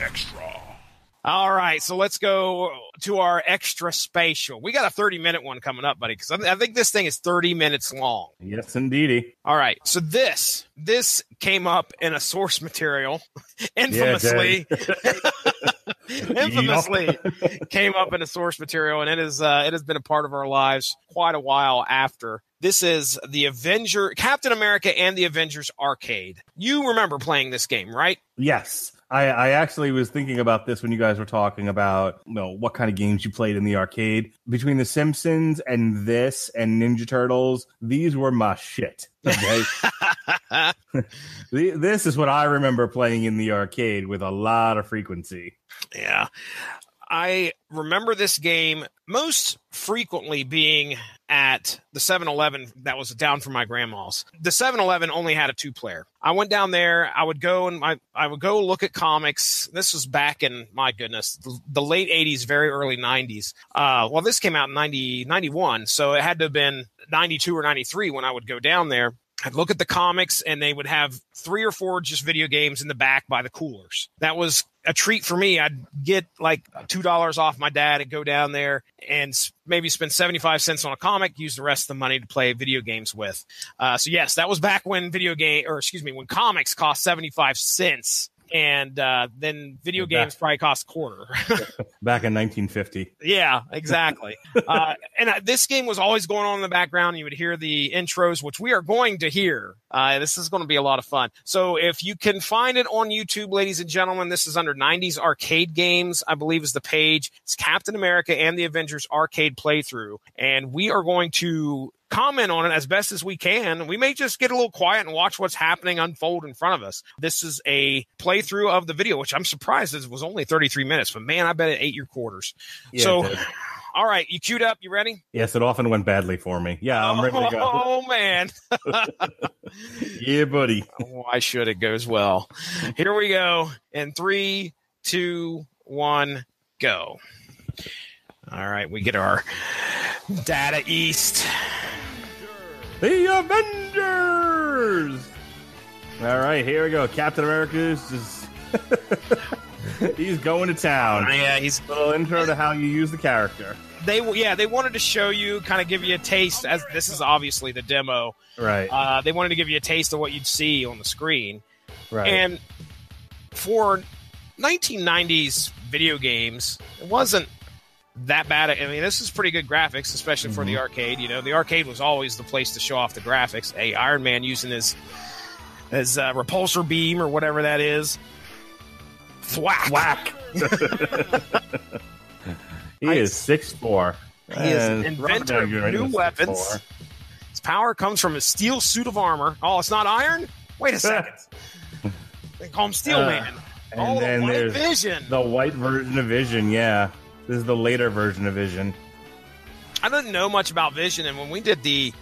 Extra. All right, so let's go to our extra spatial. We got a 30-minute one coming up, buddy, because I think this thing is 30 minutes long. Yes, indeedy. All right, so this came up in a source material, infamously. Infamously came up in a source material, and it has been a part of our lives quite a while after. This is the Captain America and the Avengers arcade. You remember playing this game, right? Yes. I actually was thinking about this when you guys were talking about what kind of games you played in the arcade. Between The Simpsons and this and Ninja Turtles, these were my shit. Okay? This is what I remember playing in the arcade with a lot of frequency. Yeah. I remember this game most frequently being at the 7-Eleven that was down from my grandma's. The 7-Eleven only had a 2-player. I went down there. I would go look at comics. This was back in, my goodness, the late 80s, very early 90s. Well, this came out in 91, so it had to have been 92 or 93 when I would go down there. I'd look at the comics, and they would have 3 or 4 just video games in the back by the coolers. That was a treat for me. I'd get like $2 off my dad and go down there and maybe spend 75 cents on a comic, use the rest of the money to play video games with. So yes, that was back when when comics cost 75 cents. And then video games probably cost a quarter. Back in 1950. Yeah, exactly. This game was always going on in the background. You would hear the intros, which we are going to hear. This is going to be a lot of fun. So if you can find it on YouTube, ladies and gentlemen, this is under 90s Arcade Games, I believe is the page. It's Captain America and the Avengers Arcade Playthrough. And we are going to comment on it as best as we can. We may just get a little quiet and watch what's happening unfold in front of us. This is a playthrough of the video, which I'm surprised it was only 33 minutes, but man, I bet it ate your quarters. Yeah, so, all right, you queued up? You ready? Yes, it often went badly for me. Yeah, I'm ready to go. Oh, man. Yeah, buddy. Why should it goes well? Here we go. In 3, 2, 1, go. All right, we get our data east. The Avengers! All right, here we go. Captain America's just... he's going to town. Yeah, he's... A little intro to how you use the character. They wanted to show you, kind of give you a taste, as this is obviously the demo. Right. They wanted to give you a taste of what you'd see on the screen. Right. And for 1990s video games, it wasn't that bad. I mean, this is pretty good graphics, especially for the arcade. You know, the arcade was always the place to show off the graphics. Hey, Iron Man using his repulsor beam or whatever that is. Thwack. Whack. He is 6'4". He is an inventor of new weapons. 6'4". His power comes from his steel suit of armor. Oh, it's not iron? Wait a second. They call him Steel Man. And then the white there's Vision. The white version of Vision, yeah. This is the later version of Vision. I didn't know much about Vision, and when we did the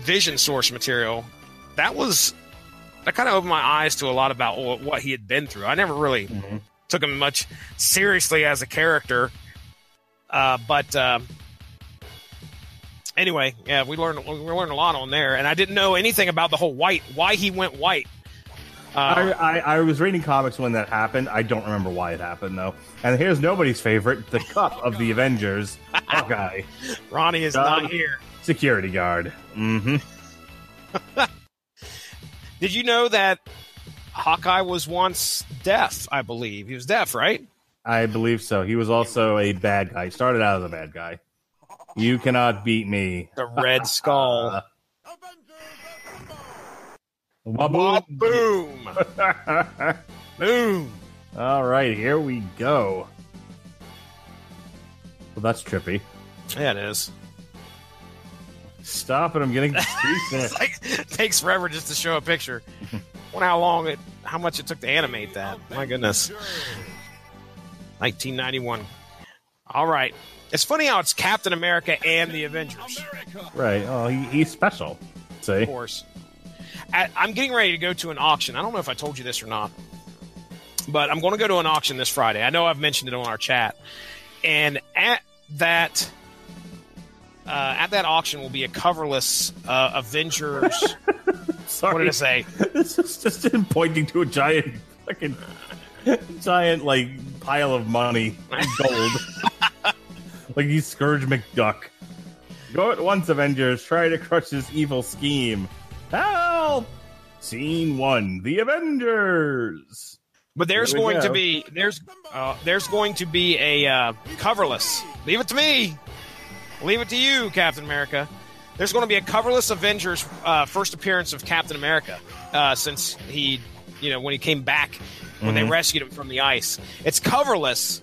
Vision source material, that kind of opened my eyes to a lot about what he had been through. I never really took him much seriously as a character, but anyway, yeah, we learned a lot on there, and I didn't know anything about the whole white, why he went white. I was reading comics when that happened. I don't remember why it happened, though. And here's nobody's favorite, the Cup of the Avengers, Hawkeye. Ronnie is not here. Security guard. Mm-hmm. Did you know that Hawkeye was once deaf, I believe? He was deaf, right? I believe so. He was also a bad guy. He started out as a bad guy. You cannot beat me. The Red Skull. Boom. Boom. Boom. All right, here we go. Well, that's trippy. Yeah, it is. Stop it, I'm getting it takes forever just to show a picture. Wonder how much it took to animate that. My goodness. 1991. All right. It's funny how it's Captain America and the Avengers. Right. Oh, he's special. See? Of course. I'm getting ready to go to an auction. I don't know if I told you this or not, but I'm going to go to an auction this Friday. I know I've mentioned it on our chat. And at that auction will be a coverless Avengers. Sorry. What did I say? This is just him pointing to a giant Fucking giant, like, pile of money. Gold. Like he's Scourge McDuck. Go at once, Avengers. Try to crush this evil scheme. Help! Scene 1. The Avengers. But there's going to be a coverless. Leave it to me. Leave it to you, Captain America. There's going to be a coverless Avengers first appearance of Captain America since he, when he came back when they rescued him from the ice. It's coverless,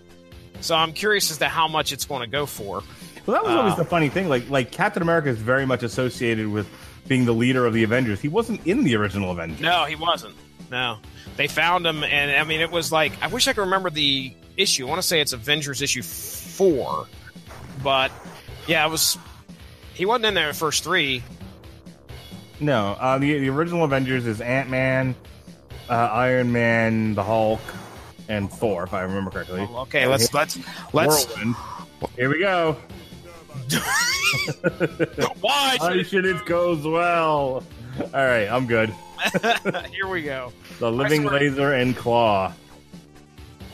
so I'm curious as to how much it's going to go for. Well, that was always the funny thing. Like Captain America is very much associated with being the leader of the Avengers. He wasn't in the original Avengers. No, he wasn't. No. They found him, and I mean, it was like, I wish I could remember the issue. I want to say it's Avengers issue 4. But, yeah, he wasn't in there the first 3. No, the original Avengers is Ant-Man, Iron Man, the Hulk, and Thor, if I remember correctly. Oh, okay, let's Whirlwind. Here we go. Why should it goes well? All right, I'm good. Here we go. The Living Laser and Claw.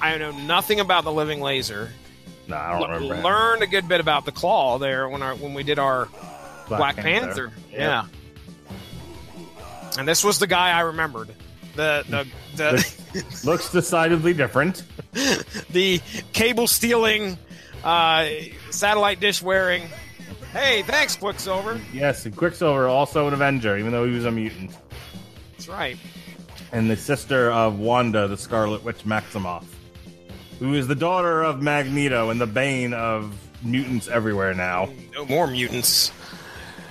I know nothing about the Living Laser. No, I don't remember. Learned a good bit about the Claw there when we did our Black Panther. Yep. Yeah. And this was the guy I remembered. The looks decidedly different. The cable stealing, satellite dish wearing. Hey, thanks, Quicksilver. Yes, and Quicksilver also an Avenger, even though he was a mutant. That's right. And the sister of Wanda, the Scarlet Witch Maximoff, who is the daughter of Magneto and the bane of mutants everywhere now. No more mutants.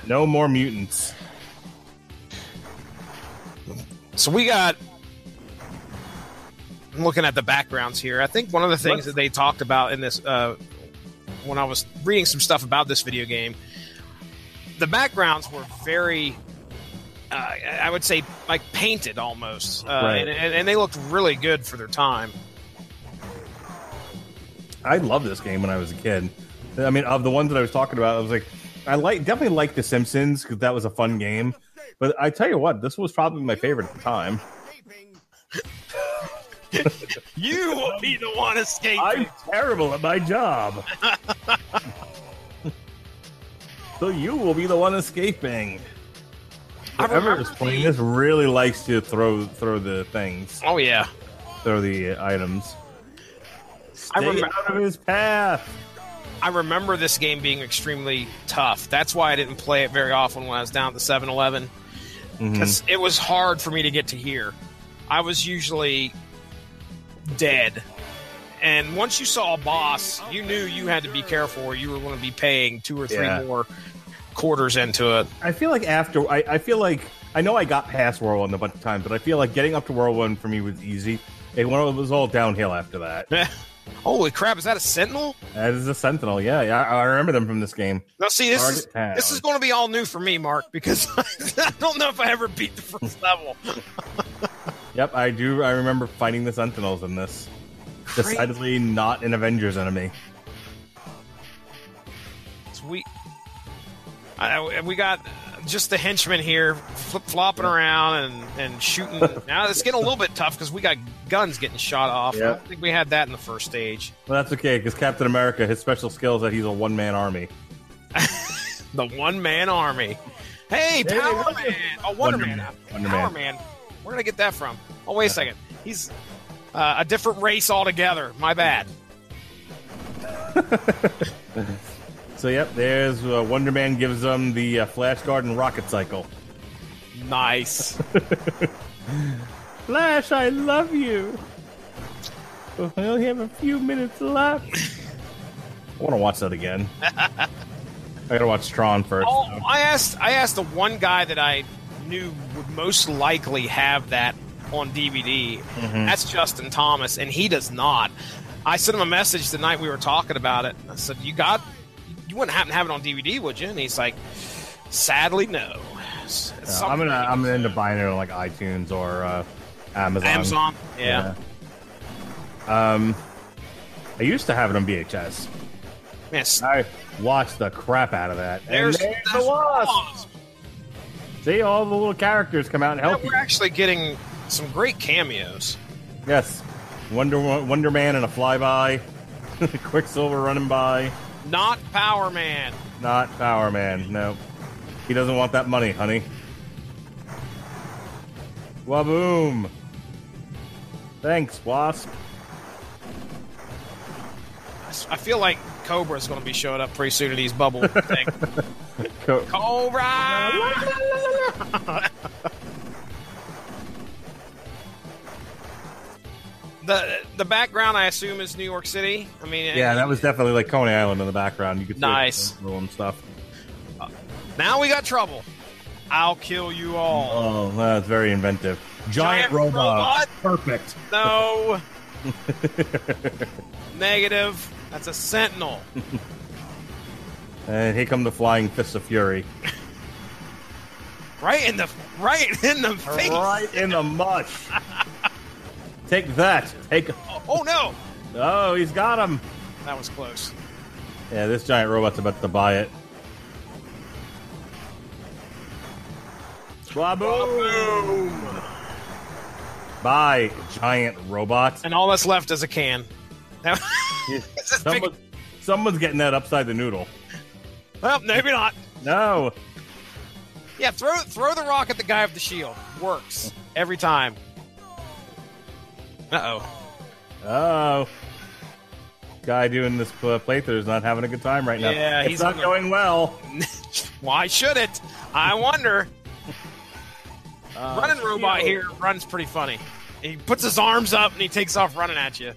No more mutants. So we got... I'm looking at the backgrounds here. I think one of the things that they talked about in this... when I was reading some stuff about this video game, the backgrounds were very... I would say like painted almost, right. and they looked really good for their time. I loved this game when I was a kid. I mean, of the ones that I was talking about, I was like, definitely liked The Simpsons because that was a fun game. But I tell you what, this was probably my favorite at the time. You will be the one escaping. I'm terrible at my job. So you will be the one escaping. Whoever is playing this really likes to throw the things. Oh yeah, throw the items. Stay out of his path. I remember this game being extremely tough. That's why I didn't play it very often when I was down at the 7-Eleven, because it was hard for me to get to here. I was usually dead, and once you saw a boss, you knew you had to be careful, or you were going to be paying 2 or 3 more quarters into it. I feel like after I feel like I know I got past Whirlwind a bunch of times, but I feel like getting up to Whirlwind for me was easy. It was all downhill after that. Holy crap! Is that a Sentinel? That is a Sentinel. Yeah, I remember them from this game. Now, see, this is going to be all new for me, Mark, because I don't know if I ever beat the first level. Yep, I do. I remember fighting the Sentinels in this. Great. Decidedly not an Avengers enemy. Sweet. We got just the henchmen here flip-flopping around and shooting. Now it's getting a little bit tough because we got guns getting shot off. Yep. I don't think we had that in the first stage. Well, that's okay, because Captain America, his special skill is that he's a one-man army. The one-man army. Hey, Power Man! Oh, Wonder Man. Power Man. Where did I get that from? Oh, wait a second. He's a different race altogether. My bad. So, yep, there's Wonder Man gives them the Flash Garden rocket cycle. Nice. Flash, I love you. We only have a few minutes left. I want to watch that again. I gotta watch Tron first. Oh, I asked the one guy that I knew would most likely have that on DVD. That's Justin Thomas, and he does not. I sent him a message the night we were talking about it. I said, you wouldn't happen to have it on DVD, would you? And he's like, sadly, no. I'm gonna end up buying it on like iTunes or Amazon. Yeah. I used to have it on VHS. Yes. I watched the crap out of that. There's the Wasp. See, all the little characters come out and help you. We're actually getting some great cameos. Yes. Wonder Man and a flyby. Quicksilver running by. Not Power Man. Not Power Man, no. He doesn't want that money, honey. Waboom! Thanks, Wasp. I feel like Cobra's going to be showing up pretty soon in these bubble thing. Cobra! The background, I assume, is New York City. I mean, yeah, that was definitely like Coney Island in the background. You could see nice and stuff. Now we got trouble. I'll kill you all. Oh, that's very inventive. Giant robot. Perfect. No. Negative. That's a Sentinel. And here come the flying fists of fury. Right in the face. Right in the mush. Take that. Oh no. Oh, he's got him. That was close. Yeah, this giant robot's about to buy it. Boom! Bye, giant robot. And all that's left is a can. Someone's getting that upside the noodle. Well, maybe not. No. Yeah, throw the rock at the guy with the shield. Works every time. Uh-oh. Guy doing this playthrough is not having a good time right now. Yeah, he's not going well. Why should it? I wonder. Running robot here runs pretty funny. He puts his arms up and he takes off running at you.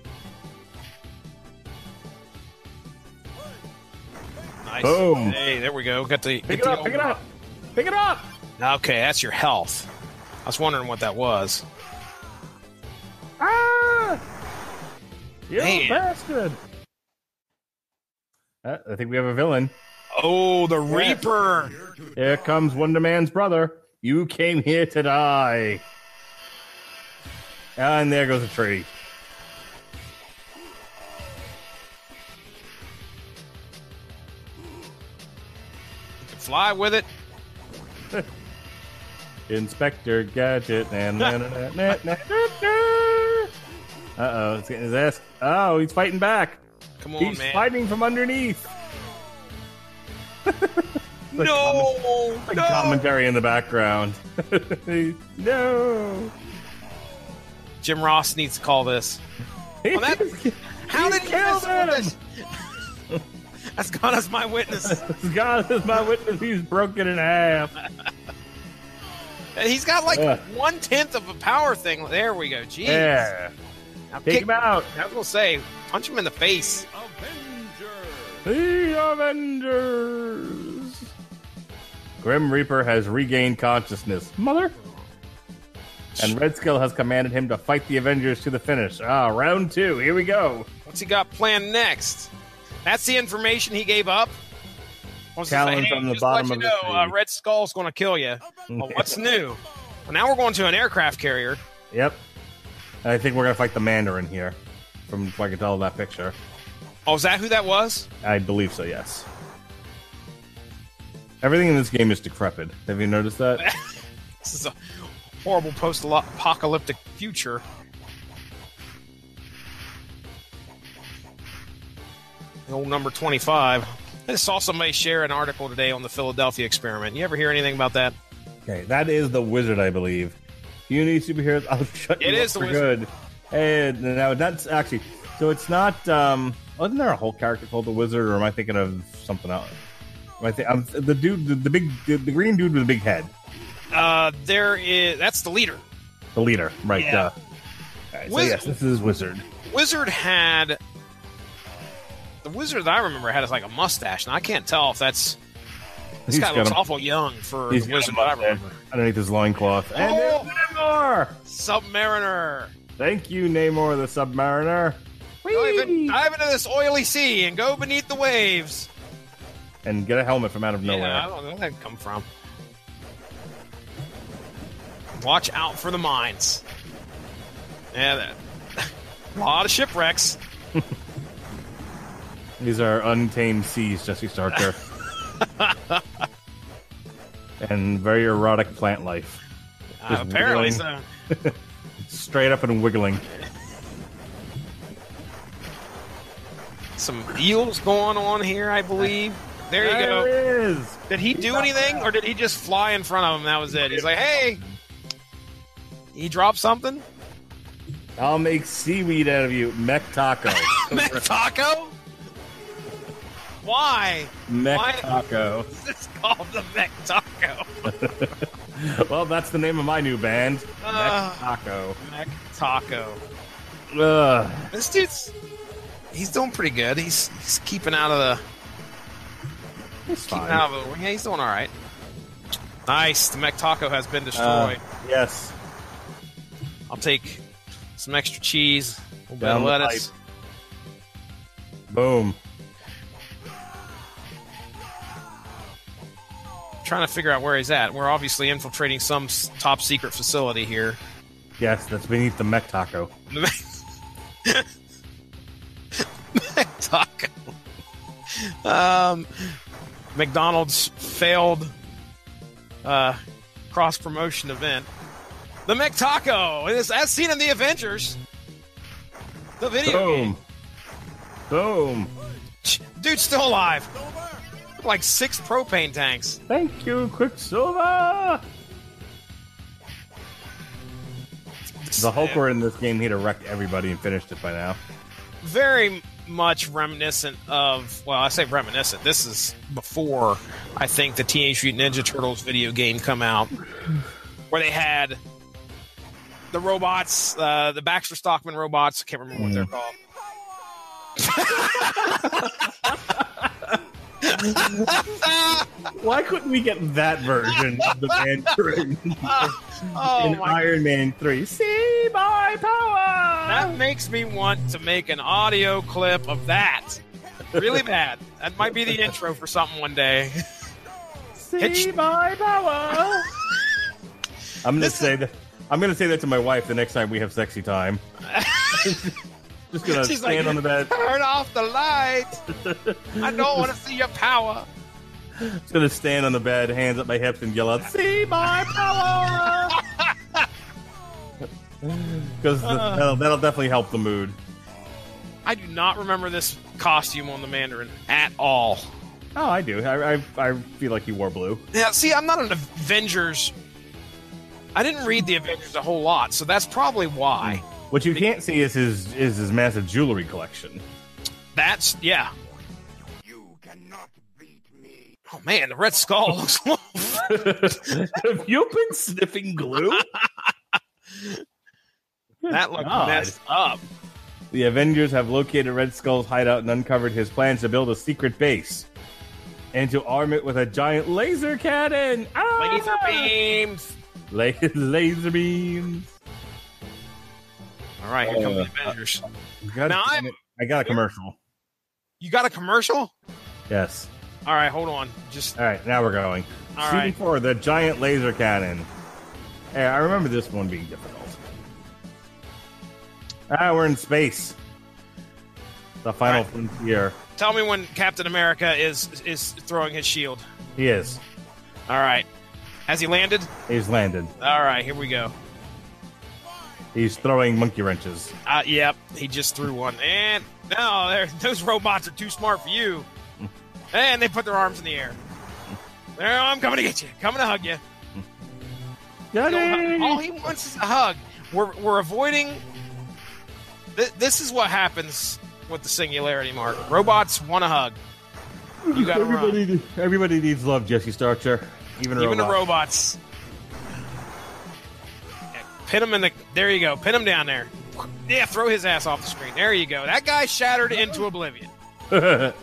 Nice. Boom. Hey, there we go. Got the pick it up. Okay, that's your health. I was wondering what that was. Ah! You bastard! I think we have a villain. Oh, the Reaper! Here comes Wonder Man's brother. You came here to die. And there goes a tree. You can fly with it. Inspector Gadget. Uh-oh, it's getting his ass. Oh, he's fighting back. Come on, he's man. Fighting from underneath. No! Commentary in the background. No! Jim Ross needs to call this. Well, how did he kill him? That's God as my witness. God is my witness. He's broken in half. He's got like 1/10 of a power thing. There we go. Jeez. Yeah. Now Take him out. I was going to say, punch him in the face. The Avengers. Grim Reaper has regained consciousness. Mother. And Red Skull has commanded him to fight the Avengers to the finish. Round 2. Here we go. What's he got planned next? That's the information he gave up? Challenge on the bottom of the sea. Red Skull's going to kill you. Well, what's new? Well, now we're going to an aircraft carrier. Yep. I think we're going to fight the Mandarin here, from what I can tell in that picture. Oh, is that who that was? I believe so, yes. Everything in this game is decrepit. Have you noticed that? This is a horrible post-apocalyptic future. The old number 25. I just saw somebody share an article today on the Philadelphia experiment. You ever hear anything about that? Okay, that is the Wizard, I believe. You need superheroes. I'll shut you up for good. And now that's actually. So it's not. Wasn't there a whole character called the Wizard, or am I thinking of something else? The dude, the green dude with the big head. That's the leader. The leader, right? Yeah. Right, so yes, this is Wizard. The Wizard that I remember had like a mustache. Now I can't tell if that's. This guy looks awful young for the Wizard that I remember. Underneath his loincloth. And there's Namor! Submariner! Thank you, Namor the Submariner. Dive into this oily sea and go beneath the waves. And get a helmet from out of nowhere. Yeah, I don't know where that come from. Watch out for the mines. Yeah, a lot of shipwrecks. These are untamed seas, Jesse Starker. And very erotic plant life. Apparently so. Straight up and wiggling. Some deals going on here, I believe. There you go. There it is. Did he do anything, or did he just fly in front of him? That was it. He's like, hey. He dropped something? I'll make seaweed out of you. Mech taco. Mech taco? Why? Mech taco. It's called the Mech Taco. Well, that's the name of my new band. Mech Taco. Mech Taco. Ugh. This dude's... He's doing pretty good. He's keeping out of the... It's fine. Yeah, he's doing all right. Nice. The Mech Taco has been destroyed. Yes. I'll take some extra cheese, a little bit Down of the lettuce. pipe. Boom. Trying to figure out where he's at. We're obviously infiltrating some top secret facility here. Yes, that's beneath the Mech Taco. Mech Taco. McDonald's failed cross promotion event. The Mech Taco, as seen in the Avengers, the video game. Boom. Dude's still alive. Like 6 propane tanks. Thank you, Quicksilver. The Hulker in this game, he'd have wrecked everybody and finished it by now. Very much reminiscent of, well, I say reminiscent. This is before, I think, the Teenage Mutant Ninja Turtles video game come out, where they had the robots, the Baxter Stockman robots. I can't remember what they're called. Why couldn't we get that version of the Mandarin in Iron Man 3? See my power! That makes me want to make an audio clip of that. Really bad. That might be the intro for something one day. See my power! I'm gonna say that to my wife the next time we have sexy time. Just gonna She's stand like, on the bed. Turn off the light. I don't want to see your power. Just gonna stand on the bed, hands up my hips, and yell out, "See my power!" Because that'll definitely help the mood. I do not remember this costume on the Mandarin at all. Oh, I do. I feel like he wore blue. Yeah, see, I'm not an Avengers. I didn't read the Avengers a whole lot, so that's probably why. What you can't see is his massive jewelry collection. That's, yeah. You cannot beat me. Oh man, the Red Skull looks. Have you been sniffing glue? That looked messed up. The Avengers have located Red Skull's hideout and uncovered his plans to build a secret base and to arm it with a giant laser cannon. Laser beams. Laser beams. All right, here come the Avengers. I got a commercial. You got a commercial? Yes. All right, hold on. All right, now we're going. All Scene right. 4, the giant laser cannon. Hey, I remember this one being difficult. We're in space. The final frontier. Tell me when Captain America is throwing his shield. He is. All right. Has he landed? He's landed. All right, here we go. He's throwing monkey wrenches. Yep, he just threw one. And no, those robots are too smart for you. And they put their arms in the air. There, I'm coming to get you. Coming to hug you. All he wants is a hug. We're avoiding. This is what happens with the singularity mark. Robots want a hug. You got to run. Everybody needs love, Jesse Starcher. Even the robots. Yeah, pin him in the. There you go. Pin him down there. Yeah, throw his ass off the screen. There you go. That guy shattered into oblivion. Man,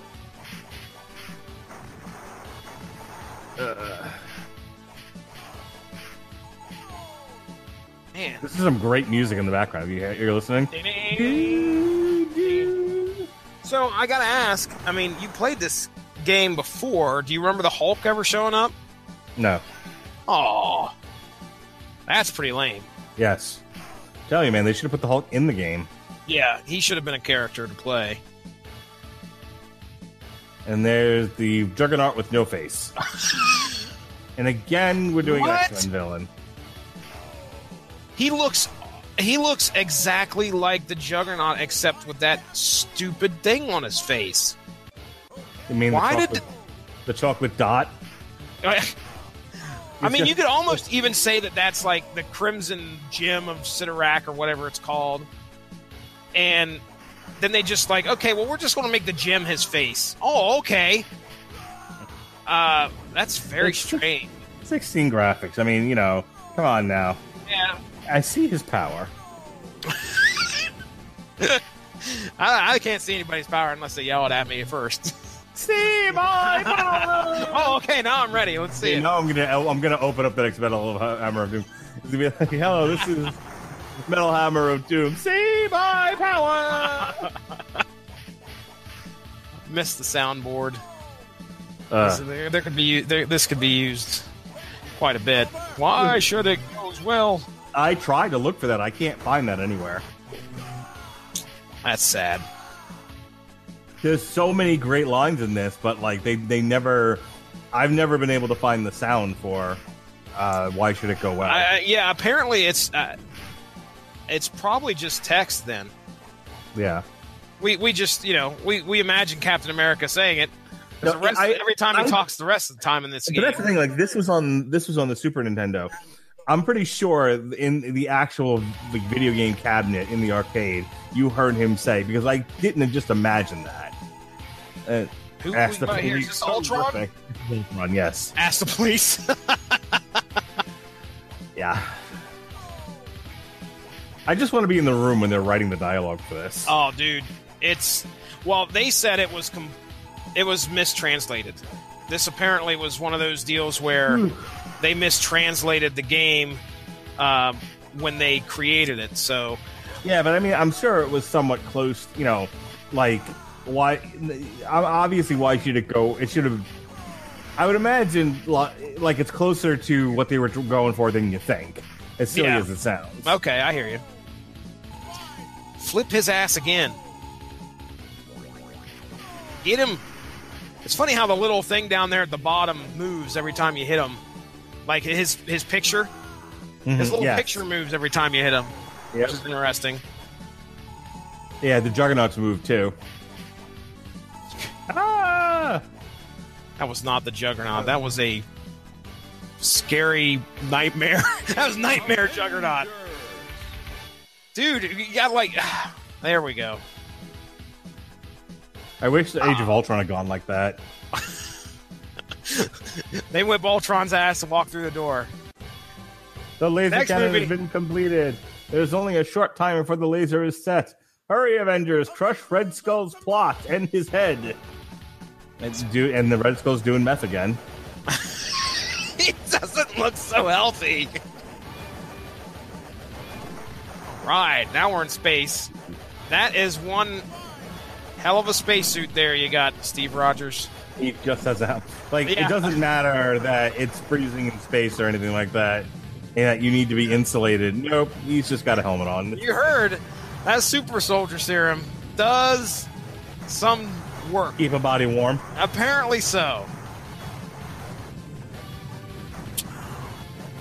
this is some great music in the background. You're listening? So I gotta ask. I mean, you played this game before. Do you remember the Hulk ever showing up? No. Oh, that's pretty lame. Yes. Tell you, man, they should have put the Hulk in the game. Yeah, he should have been a character to play. And there's the Juggernaut with no face. And again, we're doing an X-Men villain. He looks He looks exactly like the Juggernaut, except with that stupid thing on his face. I mean, the chocolate dot? I mean, you could almost even say that that's like the Crimson Gem of Sidorak or whatever it's called. And then they just like, okay, well, we're just going to make the gem his face. Oh, okay. That's very strange. 16 graphics. I mean, you know, come on now. Yeah. I see his power. I can't see anybody's power unless they yell it at me first. See my power! Oh, okay, now I'm ready. Let's see. Now I'm gonna open up the next Metal Hammer of Doom. It's gonna be like, hello, this is Metal Hammer of Doom. See my power! Missed the soundboard. There could be this could be used quite a bit. Why should it goes well? I tried to look for that. I can't find that anywhere. That's sad. There's so many great lines in this, but like they never. I've never been able to find the sound for why should it go well. Yeah, apparently it's probably just text then. Yeah. We just, you know, we imagine Captain America saying it. No, every time he talks the rest of the time in this game. But that's the thing, like this was on the Super Nintendo. I'm pretty sure in the actual video game cabinet in the arcade, you heard him say, because I didn't just imagine that. Who ask the police. Here? Is this Ultron? Ultron, yes. Ask the police. Yeah. I just want to be in the room when they're writing the dialogue for this. Oh, dude. They said it was mistranslated. This apparently was one of those deals where they mistranslated the game when they created it. So, yeah, but I mean, I'm sure it was somewhat close. You know, like why? Obviously, why should it go? It should have. I would imagine like it's closer to what they were going for than you think. As silly as it sounds. Okay, I hear you. Flip his ass again. Get him. It's funny how the little thing down there at the bottom moves every time you hit him. Like his picture. His little picture moves every time you hit him. Yep. Which is interesting. Yeah, the Juggernauts move too. Ah! That was not the Juggernaut. That was a scary nightmare. That was Nightmare Juggernaut. Dude, you got like... There we go. I wish the Age of Ultron had gone like that. They whip Ultron's ass and walk through the door. The laser cannon has been completed. There's only a short time before the laser is set. Hurry, Avengers! Crush Red Skull's plot and his head. And the Red Skull's doing meth again. He doesn't look so healthy. Right, now we're in space. That is one hell of a spacesuit there you got, Steve Rogers. He just has a... It doesn't matter that it's freezing in space or anything like that, and that you need to be insulated. Nope, he's just got a helmet on. You heard that super soldier serum does some work. Keep a body warm. Apparently so.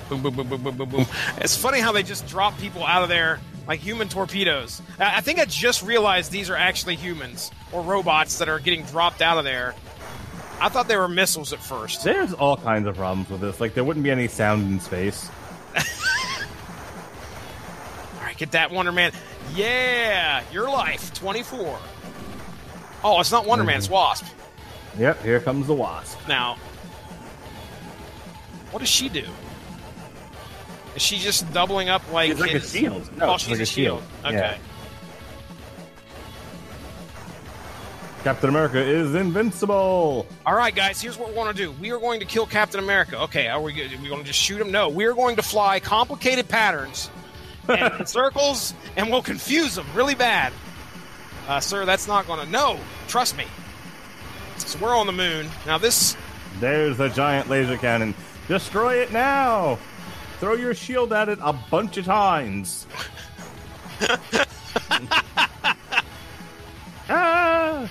Boom, boom, boom, boom, boom, boom, boom. It's funny how they just drop people out of there like human torpedoes. I think I just realized these are actually humans or robots that are getting dropped out of there. I thought they were missiles at first. There's all kinds of problems with this. Like, there wouldn't be any sound in space. All right, get that Wonder Man. Yeah, your life, 24. Oh, it's not Wonder Man, it's Wasp. Yep, here comes the Wasp. Now, what does she do? Is she just doubling up like... She's like a shield. No, she's like a shield. Okay. Yeah. Captain America is invincible. All right, guys, here's what we want to do. We are going to kill Captain America. Okay, are we going to just shoot him? No, we are going to fly complicated patterns and circles, and we'll confuse them really bad. Sir, that's not going to... No, trust me. So we're on the moon. Now this... There's a giant laser cannon. Destroy it now. Throw your shield at it a bunch of times. Ah!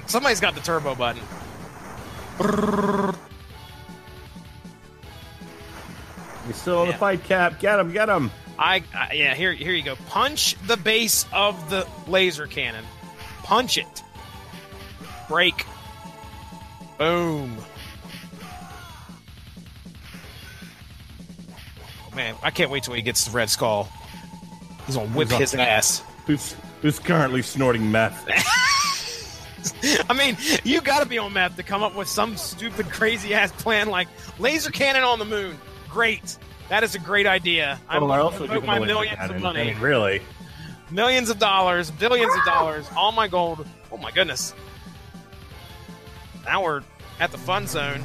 Somebody's got the turbo button. still in the fight, Cap. Get him, get him. Yeah, here you go. Punch the base of the laser cannon. Punch it. Break. Boom. Oh, man, I can't wait till he gets the Red Skull. He's gonna whip his ass. Who's currently snorting meth? I mean, you gotta be on meth to come up with some stupid, crazy-ass plan like laser cannon on the moon. Great. That is a great idea. I'm going to put my millions of money. I mean, really. Millions of dollars, billions of dollars, all my gold. Oh, my goodness. Now we're at the fun zone.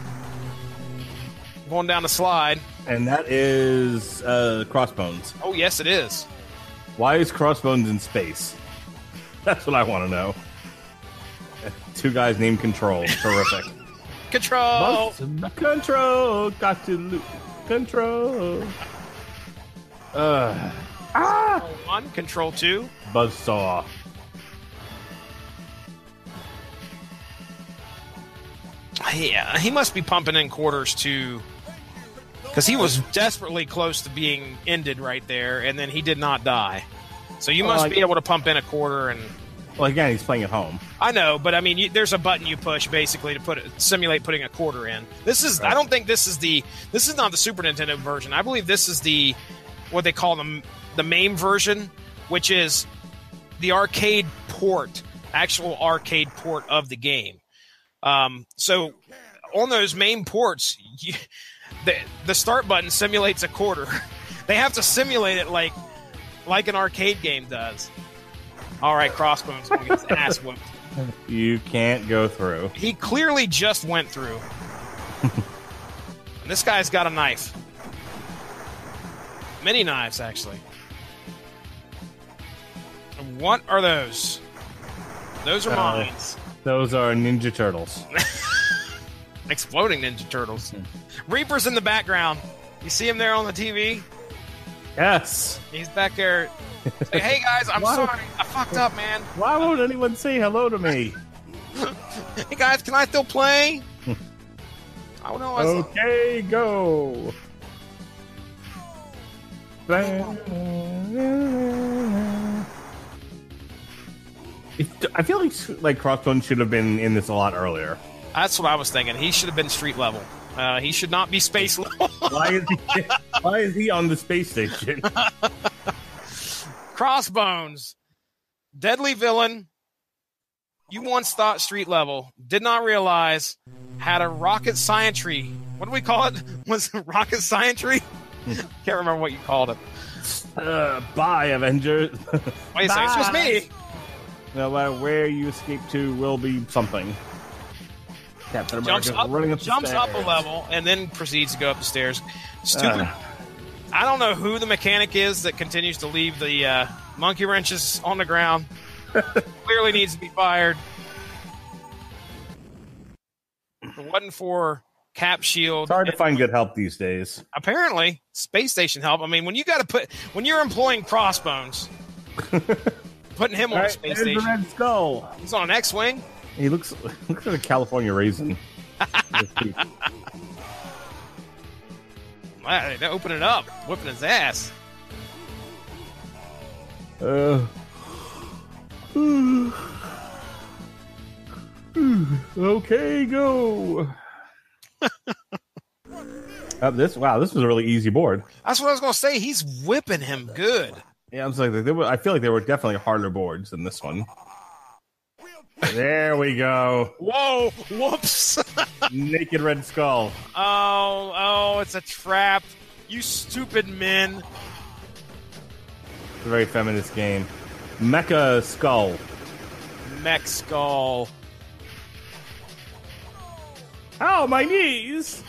Going down the slide. And that is Crossbones. Oh, yes, it is. Why is Crossbones in space? That's what I want to know. Two guys named Control. Terrific. Control! Control! Got to lose. Control. Control 1, Control 2. Buzzsaw. Yeah, he must be pumping in quarters too, because he was desperately close to being ended right there, and then he did not die. So you must be able to pump in a quarter and. Well, again, he's playing at home. I know, but I mean, there's a button you push basically to simulate putting a quarter in. This is. Right. I don't think this is not the Super Nintendo version. I believe this is what they call the MAME version, which is the arcade port, actual arcade port of the game. So on those MAME ports, the start button simulates a quarter. They have to simulate it like an arcade game does. All right, Crossbones going to get his ass whooped. You can't go through. He clearly just went through. This guy's got a knife. Many knives, actually. What are those? Those are mines. Those are Ninja Turtles. Exploding Ninja Turtles. Reaper's in the background. You see him there on the TV? Yes. He's back there. Say, hey guys, I'm sorry. I fucked up, man. Why won't anyone say hello to me? Hey guys, can I still play? I don't know. Okay, go. I feel like Crossbones should have been in this a lot earlier. That's what I was thinking. He should have been street level. He should not be space level. Why is he on the space station? Crossbones, deadly villain. You once thought street level, did not realize had a rocket scientry. What do we call it? Was it rocket scientry? Can't remember what you called it. Bye, Avengers. Wait a second, it's just me. No matter where you escape to will be something. Captain America jumps up a level and then proceeds to go up the stairs. Stupid. I don't know who the mechanic is that continues to leave the monkey wrenches on the ground. Clearly needs to be fired. If it wasn't for Cap Shield. It's hard to find good help these days. Apparently, space station help. I mean, when you're employing Crossbones, putting him on a space station. The Red Skull. He's on an X-wing. He looks like a California raisin. They open it up, whipping his ass. Okay, go. This was a really easy board. That's what I was going to say. He's whipping him good. Yeah, I feel like there were definitely harder boards than this one. There we go. Whoa! Whoops! Naked Red Skull. Oh! It's a trap. You stupid men. It's a very feminist game. Mecha Skull. Mech Skull. Ow, my knees!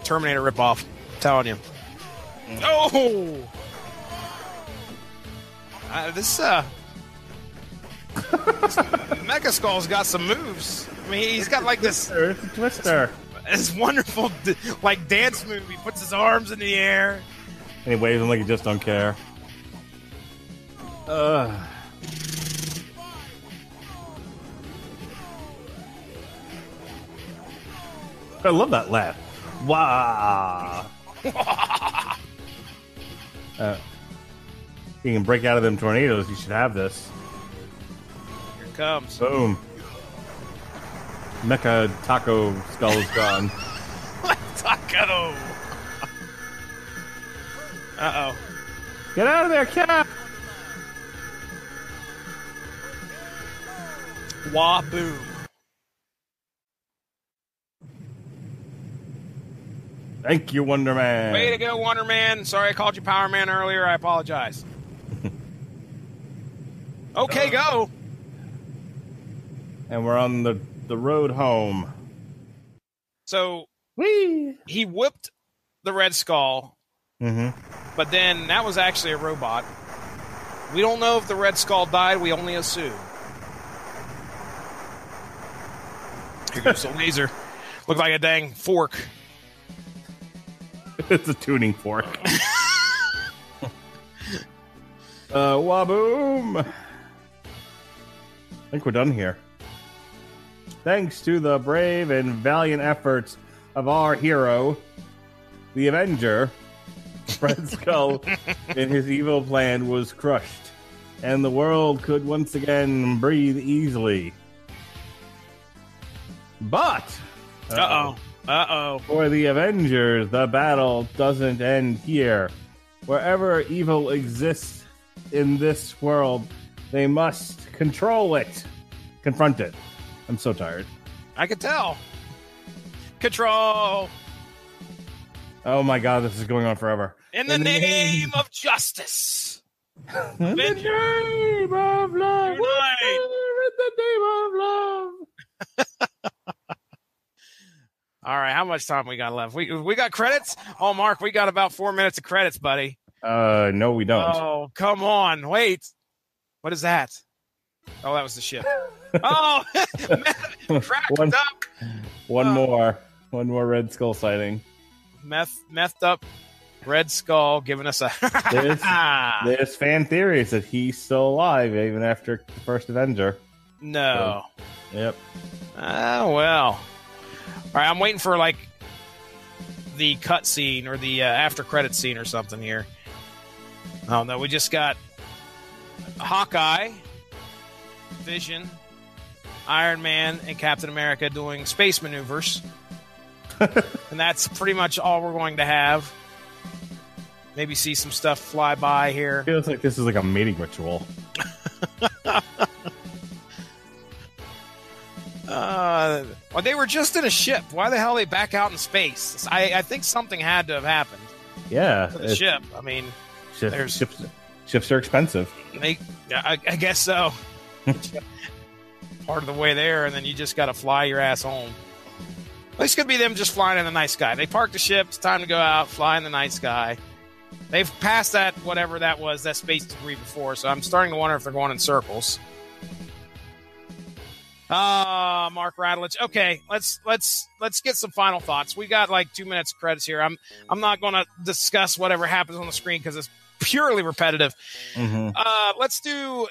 Terminator ripoff. I'm telling you. Oh! This Mecha Skull's got some moves. I mean, he's got like this. It's a twister. This wonderful, like, dance move. He puts his arms in the air. And he waves them like he just don't care. I love that laugh. Wow. You can break out of them tornadoes. You should have this. Here it comes. Boom. Mecha taco skull is gone. Taco. Uh-oh. Get out of there, cat! Wah boom. Thank you, Wonder Man. Way to go, Wonder Man. Sorry I called you Power Man earlier. I apologize. Okay, go. And we're on the road home. So Whee! he whipped the Red Skull, but then that was actually a robot. We don't know if the Red Skull died. We only assume. Here goes the laser. Looked like a dang fork. It's a tuning fork. Waboom! I think we're done here. Thanks to the brave and valiant efforts of our hero, the Avenger, Red Skull, and his evil plan was crushed, and the world could once again breathe easily. But... For the Avengers, the battle doesn't end here. Wherever evil exists in this world, they must control it. Confront it. I'm so tired. I can tell. Control. Oh my god, this is going on forever. In the name of justice. In the name of love. Unite. In the name of love. All right, how much time we got left? We got credits? Oh, Mark, we got about 4 minutes of credits, buddy. No, we don't. Oh, come on. Wait. What is that? Oh, that was the ship. Oh, cracked up. One more Red Skull sighting. Methed up Red Skull giving us a... There's fan theories that he's still alive even after the first Avenger. No. So, yep. Oh, well. All right, I'm waiting for, like, the cut scene or the after credit scene or something here. Oh, no, we just got Hawkeye, Vision, Iron Man, and Captain America doing space maneuvers. And that's pretty much all we're going to have. Maybe see some stuff fly by here. Feels like this is like a mating ritual. Well, they were just in a ship. Why the hell they back out in space? I think something had to have happened. Yeah. To the ship. I mean, ships are expensive. I guess so. Part of the way there, and then you just got to fly your ass home. This could be them just flying in the night sky. They parked the ship. It's time to go out, fly in the night sky. They've passed that, whatever that was, that space debris before, so I'm starting to wonder if they're going in circles. Mark Radulich. Okay, let's get some final thoughts. We got like 2 minutes of credits here. I'm not going to discuss whatever happens on the screen because it's purely repetitive. Let's do.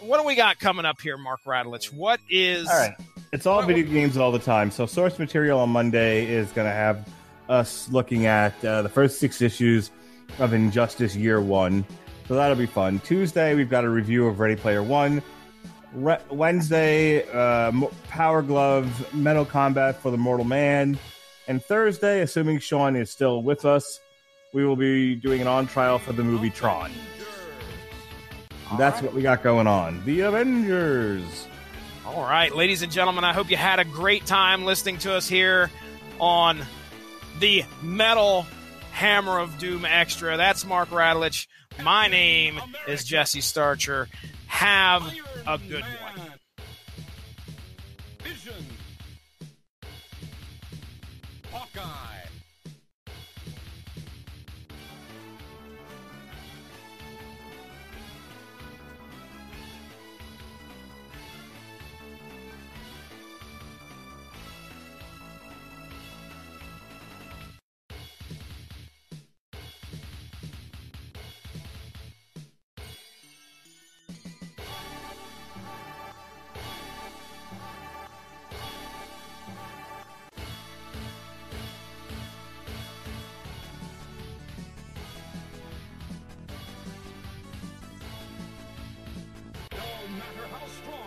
What do we got coming up here, Mark Radulich? What is? All right, it's all video games all the time. So source material on Monday is going to have us looking at the first 6 issues of Injustice Year 1. So that'll be fun. Tuesday we've got a review of Ready Player One. Wednesday, Power Glove, Metal Combat for the Mortal Man. And Thursday, assuming Sean is still with us, we will be doing an on-trial for the movie Tron. That's what we got going on. The Avengers. All right, ladies and gentlemen, I hope you had a great time listening to us here on the Metal Hammer of Doom Extra. That's Mark Radulich. My name is Jesse Starcher. Have a good one. Vision. Hawkeye. matter how strong